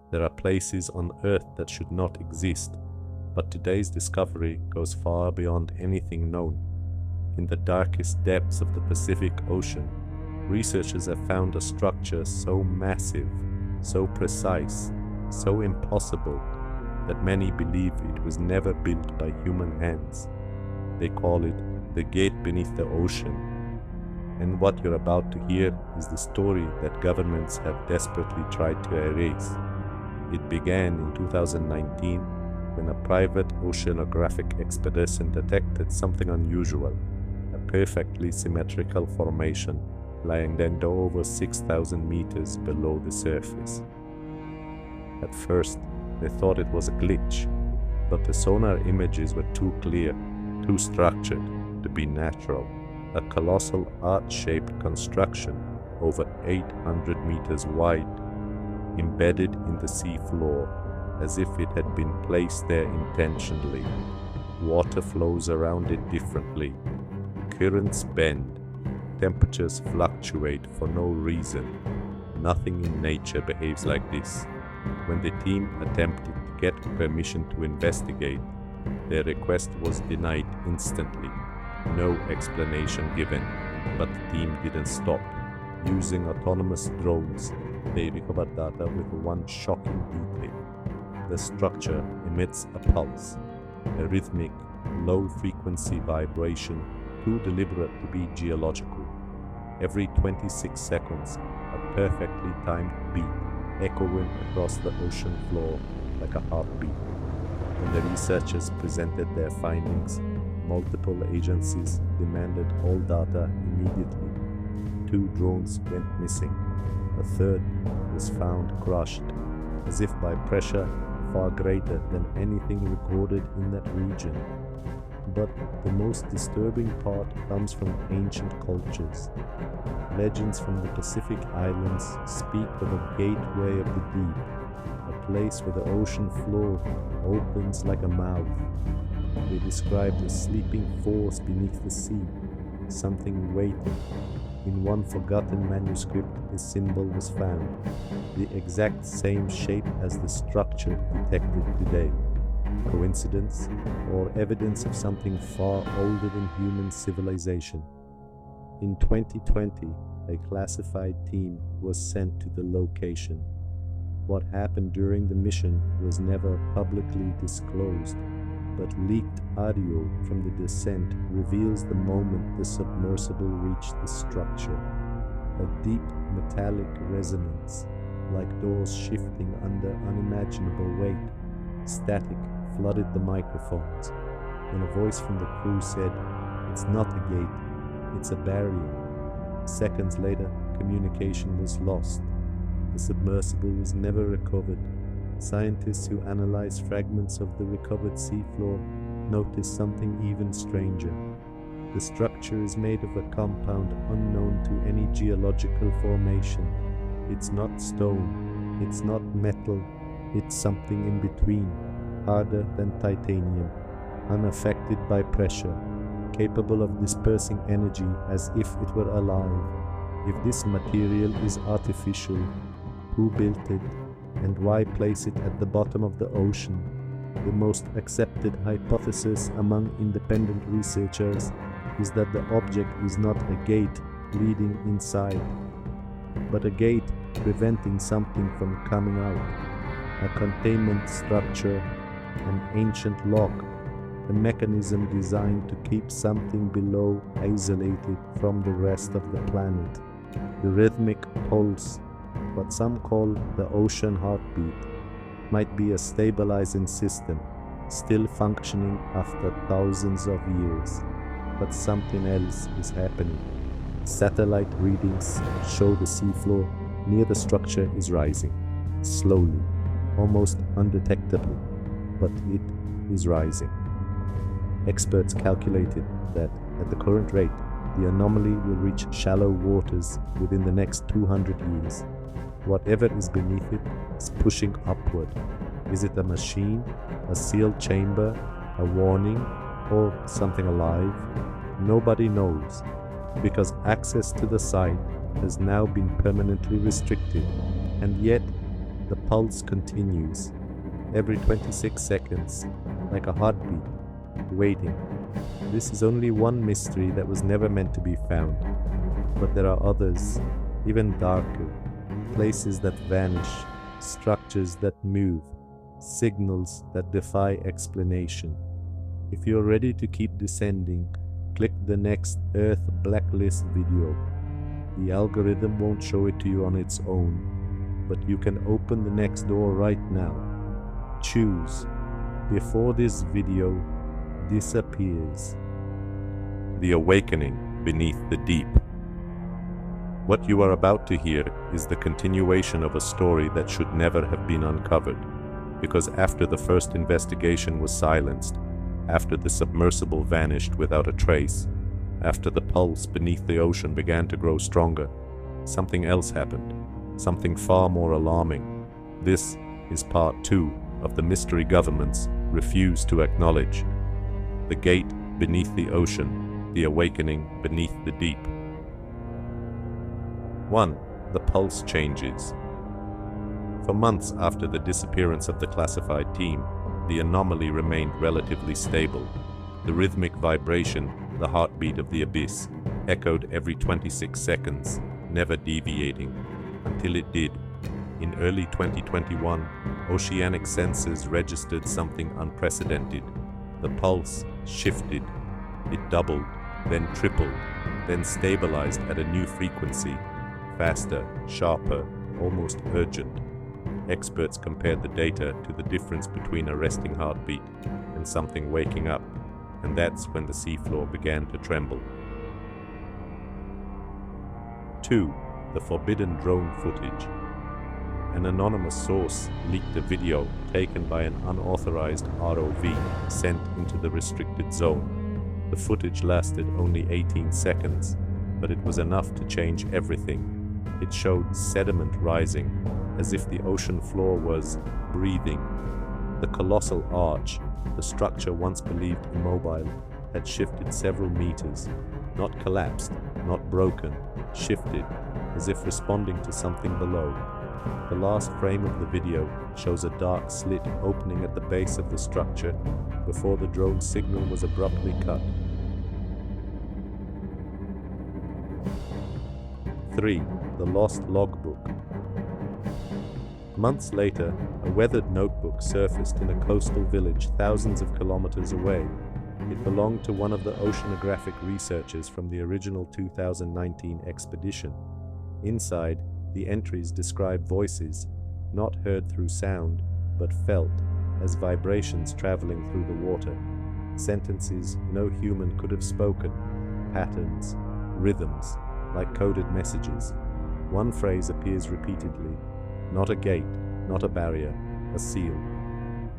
There are places on Earth that should not exist, but today's discovery goes far beyond anything known. In the darkest depths of the Pacific Ocean, researchers have found a structure so massive, so precise, so impossible, that many believe it was never built by human hands. They call it the gate beneath the ocean. And what you're about to hear is the story that governments have desperately tried to erase. It began in 2019 when a private oceanographic expedition detected something unusual, a perfectly symmetrical formation lying then over 6,000 meters below the surface. At first, they thought it was a glitch, but the sonar images were too clear, too structured to be natural. A colossal arch-shaped construction over 800 meters wide, embedded in the sea floor as if it had been placed there intentionally. Water flows around it differently. Currents bend. Temperatures fluctuate for no reason. Nothing in nature behaves like this. When the team attempted to get permission to investigate, their request was denied instantly. No explanation given, but the team didn't stop. Using autonomous drones, they recovered data with one shocking detail. The structure emits a pulse, a rhythmic, low-frequency vibration too deliberate to be geological. Every 26 seconds, a perfectly timed beat echoing across the ocean floor like a heartbeat. When the researchers presented their findings, multiple agencies demanded all data immediately. 2 drones went missing. A third was found crushed, as if by pressure far greater than anything recorded in that region. But the most disturbing part comes from ancient cultures. Legends from the Pacific Islands speak of a gateway of the deep, a place where the ocean floor opens like a mouth. They described a sleeping force beneath the sea, something waiting. In one forgotten manuscript, this symbol was found, the exact same shape as the structure detected today. Coincidence, or evidence of something far older than human civilization? In 2020, a classified team was sent to the location. What happened during the mission was never publicly disclosed, but leaked audio from the descent reveals the moment the submersible reached the structure. A deep metallic resonance, like doors shifting under unimaginable weight. Static flooded the microphones, and a voice from the crew said, "It's not a gate, it's a barrier." Seconds later, communication was lost. The submersible was never recovered. Scientists who analyzed fragments of the recovered seafloor noticed something even stranger. The structure is made of a compound unknown to any geological formation. It's not stone, it's not metal, it's something in between, harder than titanium, unaffected by pressure, capable of dispersing energy as if it were alive. If this material is artificial, who built it, and why place it at the bottom of the ocean? The most accepted hypothesis among independent researchers is that the object is not a gate leading inside, but a gate preventing something from coming out, a containment structure, an ancient lock, a mechanism designed to keep something below isolated from the rest of the planet. The rhythmic pulse, what some call the ocean heartbeat, might be a stabilizing system, still functioning after thousands of years. But something else is happening. Satellite readings show the seafloor near the structure is rising, slowly, almost undetectably, but it is rising. Experts calculated that at the current rate, the anomaly will reach shallow waters within the next 200 years. Whatever is beneath it is pushing upward. Is it a machine, a sealed chamber, a warning, or something alive? Nobody knows, because access to the site has now been permanently restricted. And yet, The pulse continues, every 26 seconds, like a heartbeat, waiting. This is only one mystery that was never meant to be found. But there are others, even darker, places that vanish, structures that move, signals that defy explanation. If you're ready to keep descending, click the next Earth Blacklist video. The algorithm won't show it to you on its own, but you can open the next door right now. Choose before this video disappears. The Awakening Beneath the Deep. What you are about to hear is the continuation of a story that should never have been uncovered, because after the first investigation was silenced, after the submersible vanished without a trace, after the pulse beneath the ocean began to grow stronger, something else happened, something far more alarming. This is part 2 of the mystery governments refuse to acknowledge. The gate beneath the ocean, the awakening beneath the deep. 1. The pulse changes. For months after the disappearance of the classified team, the anomaly remained relatively stable. The rhythmic vibration, the heartbeat of the abyss, echoed every 26 seconds, never deviating, until it did. In early 2021, oceanic sensors registered something unprecedented. The pulse shifted. It doubled, then tripled, then stabilized at a new frequency, faster, sharper, almost urgent. Experts compared the data to the difference between a resting heartbeat and something waking up, and that's when the seafloor began to tremble. 2. The forbidden drone footage. An anonymous source leaked a video taken by an unauthorized ROV sent into the restricted zone. The footage lasted only 18 seconds, but it was enough to change everything. It showed sediment rising, as if the ocean floor was breathing. The colossal arch, the structure once believed immobile, had shifted several meters, not collapsed, not broken, shifted, as if responding to something below. The last frame of the video shows a dark slit opening at the base of the structure before the drone signal was abruptly cut. 3. The lost logbook. Months later, a weathered notebook surfaced in a coastal village thousands of kilometers away. It belonged to one of the oceanographic researchers from the original 2019 expedition. Inside, the entries describe voices, not heard through sound, but felt, as vibrations traveling through the water. Sentences no human could have spoken, patterns, rhythms, like coded messages. One phrase appears repeatedly, not a gate, not a barrier, a seal.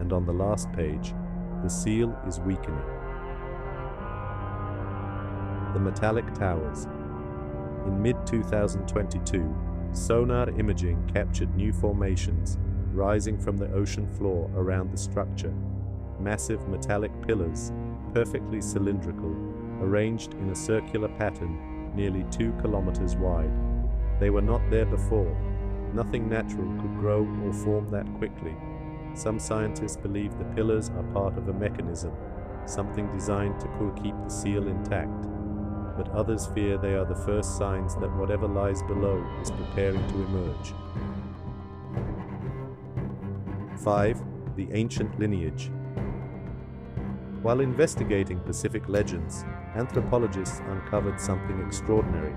And on the last page, the seal is weakening. The metallic towers. In mid-2022, sonar imaging captured new formations rising from the ocean floor around the structure. Massive metallic pillars, perfectly cylindrical, arranged in a circular pattern nearly 2 kilometers wide. They were not there before. Nothing natural could grow or form that quickly. Some scientists believe the pillars are part of a mechanism, something designed to keep the seal intact. But others fear they are the first signs that whatever lies below is preparing to emerge. 5. The ancient lineage. While investigating Pacific legends, anthropologists uncovered something extraordinary.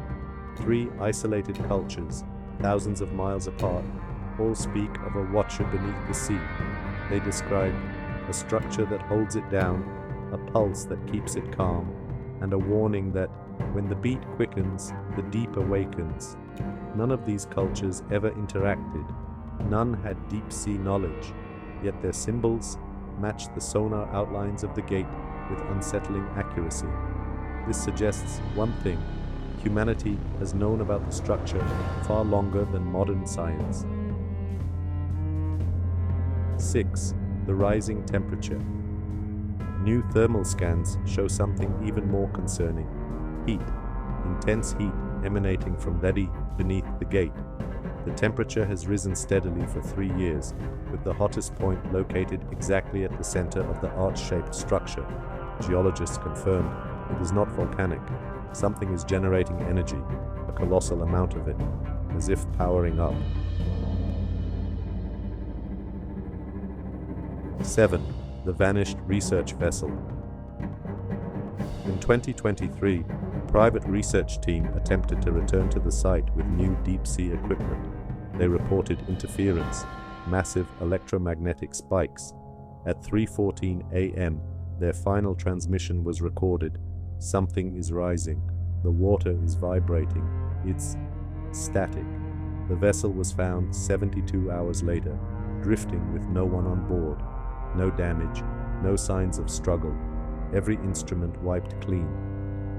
3 isolated cultures, thousands of miles apart, all speak of a watcher beneath the sea. They describe a structure that holds it down, a pulse that keeps it calm, and a warning that when the beat quickens, the deep awakens. None of these cultures ever interacted. None had deep-sea knowledge, yet their symbols matched the sonar outlines of the gate with unsettling accuracy. This suggests one thing: humanity has known about the structure far longer than modern science. 6. The rising temperature. New thermal scans show something even more concerning. Heat, intense heat emanating from the eddy beneath the gate. The temperature has risen steadily for 3 years, with the hottest point located exactly at the center of the arch-shaped structure. Geologists confirmed it is not volcanic. Something is generating energy, a colossal amount of it, as if powering up. 7. The vanished research vessel. In 2023, a private research team attempted to return to the site with new deep-sea equipment. They reported interference, massive electromagnetic spikes. At 3:14 a.m., their final transmission was recorded. Something is rising. The water is vibrating. It's static. The vessel was found 72 hours later, drifting with no one on board. No damage, no signs of struggle. Every instrument wiped clean.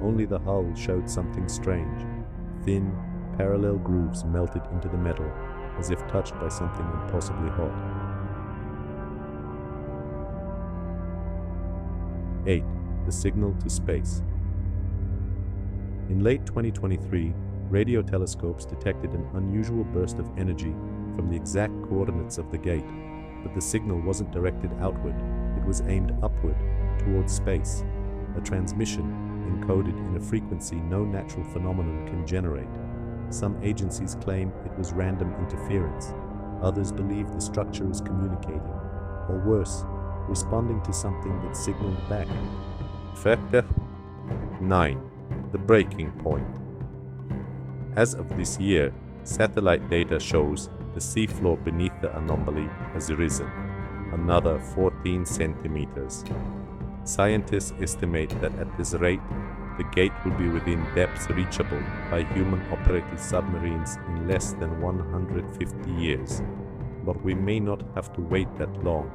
Only the hull showed something strange. Thin, parallel grooves melted into the metal, as if touched by something impossibly hot. 8. The signal to space. In late 2023, radio telescopes detected an unusual burst of energy from the exact coordinates of the gate, but the signal wasn't directed outward, it was aimed upward, towards space, a transmission encoded in a frequency no natural phenomenon can generate. Some agencies claim it was random interference, others believe the structure is communicating, or worse, responding to something that signaled back. Factor 9. The breaking point. As of this year, satellite data shows the seafloor beneath the anomaly has risen another 14 centimeters. Scientists estimate that at this rate, the gate will be within depths reachable by human-operated submarines in less than 150 years. But we may not have to wait that long.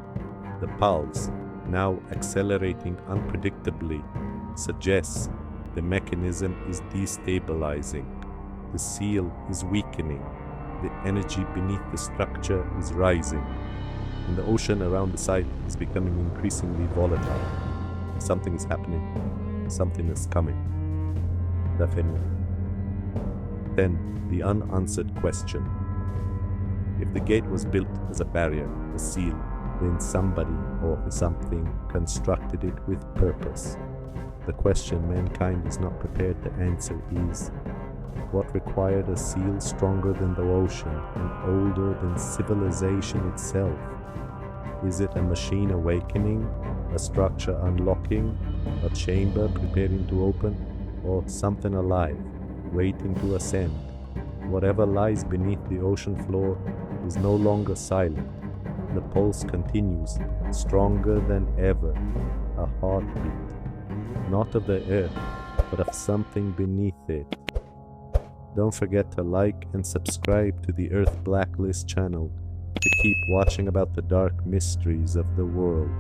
The pulse, now accelerating unpredictably, suggests the mechanism is destabilizing. The seal is weakening. The energy beneath the structure is rising, and the ocean around the site is becoming increasingly volatile. Something is happening. Something is coming. Definitely. Then, the unanswered question. If the gate was built as a barrier, a seal, then somebody or something constructed it with purpose. The question mankind is not prepared to answer is, what required a seal stronger than the ocean and older than civilization itself? Is it a machine awakening, a structure unlocking, a chamber preparing to open, or something alive, waiting to ascend? Whatever lies beneath the ocean floor is no longer silent. The pulse continues, stronger than ever, a heartbeat, not of the earth, but of something beneath it. Don't forget to like and subscribe to the Earth Blacklist channel to keep watching about the dark mysteries of the world.